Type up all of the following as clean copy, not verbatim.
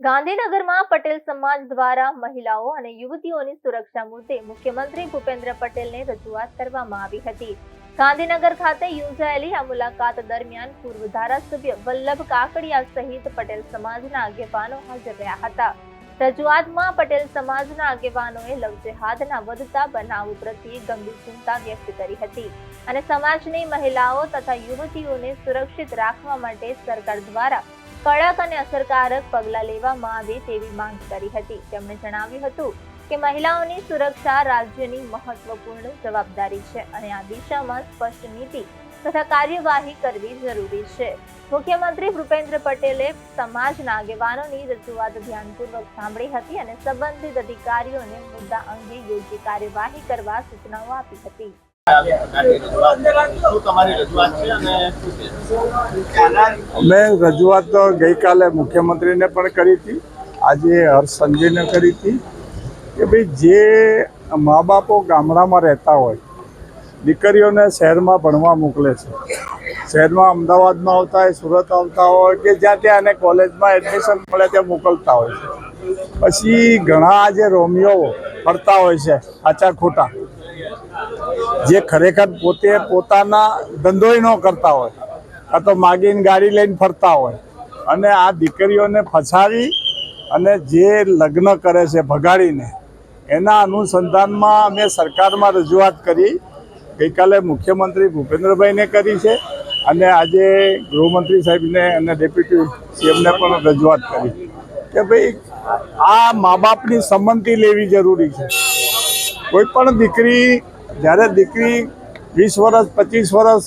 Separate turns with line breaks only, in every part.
ગાંધીનગરમાં પટેલ સમાજ દ્વારા મહિલાઓ અને યુવતીઓની સુરક્ષા મુદ્દે મુખ્યમંત્રી ભૂપેન્દ્ર પટેલને રજૂઆત કરવામાં આવી હતી। ગાંધીનગર ખાતે યોજાયેલી આ મુલાકાત દરમિયાન પૂર્વ ધારાસભ્ય વલ્લભ કાકડિયા સહિત પટેલ સમાજના આગેવાનો હાજર રહ્યા હતા। રજૂઆતમાં પટેલ સમાજના આગેવાનોએ લવ જેહાદના વધતા બનાવો પ્રત્યે ગંભીર ચિંતા વ્યક્ત કરી હતી અને સમાજની મહિલાઓ તથા યુવતીઓને સુરક્ષિત રાખવા માટે સરકાર દ્વારા કડક અને અસરકારક પગલાં લેવામાં આવે તેવી માંગ કરી હતી। તેમણે જણાવ્યું હતું કે મહિલાઓની સુરક્ષા રાજ્યની મહત્વપૂર્ણ જવાબદારી છે અને આ દિશામાં સ્પષ્ટ નીતિ તથા કાર્યવાહી કરવી જરૂરી છે। મુખ્યમંત્રી ભૂપેન્દ્ર પટેલે સમાજના આગેવાનોની રજૂઆત ધ્યાનપૂર્વક સાંભળી હતી અને સંબંધિત અધિકારીઓને મુદ્દા અંગે યોગ્ય કાર્યવાહી કરવા સૂચનાઓ આપી હતી।
અમે રજૂઆત ગઈકાલે મુખ્યમંત્રીને પણ કરી હતી, આજે હર્ષ સંઘવીને કરી હતી કે ભાઈ જે મા બાપો ગામડામાં રહેતા હોય, દીકરીઓને શહેરમાં ભણવા મોકલે છે, શહેરમાં અમદાવાદમાં આવતા હોય, સુરત આવતા હોય કે જ્યાં ત્યાં એને કોલેજમાં એડમિશન મળે ત્યાં મોકલતા હોય છે। પછી ઘણા જે રોમિયો ફરતા હોય છે આચા ખોટા, જે ખરેખર પોતે પોતાના ધંધોય ન કરતા હોય, આ તો માગીને ગાડી લઈને ફરતા હોય અને આ દીકરીઓને ફસાવી અને જે લગ્ન કરે છે ભગાડીને, એના અનુસંધાનમાં અમે સરકારમાં રજૂઆત કરી। ગઈકાલે મુખ્યમંત્રી ભૂપેન્દ્રભાઈને કરી છે અને આજે ગૃહમંત્રી સાહેબને અને ડેપ્યુટી સીએમને પણ રજૂઆત કરી કે ભાઈ આ મા બાપની સંમતિ લેવી જરૂરી છે। કોઈ પણ દીકરી, જ્યારે દીકરી 20 વર્ષ 25 વર્ષ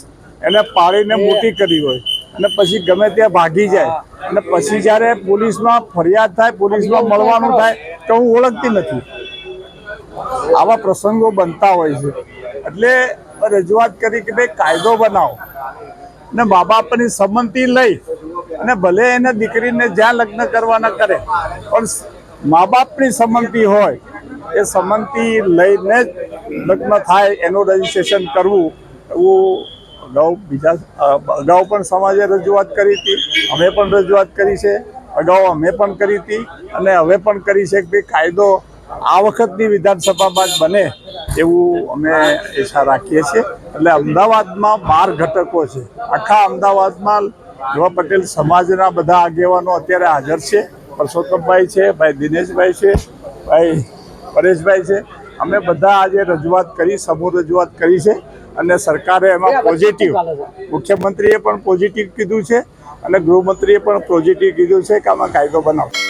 એને પાળીને મોટી કરી હોય અને પછી ગમે ત્યાં ભાગી જાય અને પછી જ્યારે પોલીસમાં ફરિયાદ થાય, પોલીસમાં મળવાનું થાય તો હું ઓળખતી નથી, આવા પ્રસંગો બનતા હોય છે। એટલે રજૂઆત કરી કે ભાઈ કાયદો બનાવો ને મા બાપની સંમતિ લઈ અને ભલે એને દીકરીને જ્યાં લગ્ન કરવાના કરે પણ મા બાપની સંમતિ હોય, એ સંમતિ લઈને જ લગ્ન થાય એનું રજીસ્ટ્રેશન કરવું। એવું અગાઉ પણ સમાજે રજૂઆત કરી હતી, અમે પણ રજૂઆત કરી છે, અગાઉ અમે પણ કરી હતી અને હવે પણ કરી છે કે ભાઈ કાયદો આ વખતની વિધાનસભામાં જ બને એવું અમે ઈચ્છા રાખીએ છીએ। એટલે અમદાવાદમાં 12 ઘટકો છે, આખા અમદાવાદમાં યુવા પટેલ સમાજના બધા આગેવાનો અત્યારે હાજર છે। પરસોત્તમભાઈ છે, ભાઈ દિનેશભાઈ છે, ભાઈ પરેશભાઈ છે, અમે બધા આજે રજૂઆત કરી, સમૂહ રજૂઆત કરી છે અને સરકારે એમાં પોઝિટિવ, મુખ્યમંત્રીએ પણ પોઝિટિવ કીધું છે અને ગૃહમંત્રીએ પણ પોઝિટિવ કીધું છે કે આમાં કાયદો બનાવો।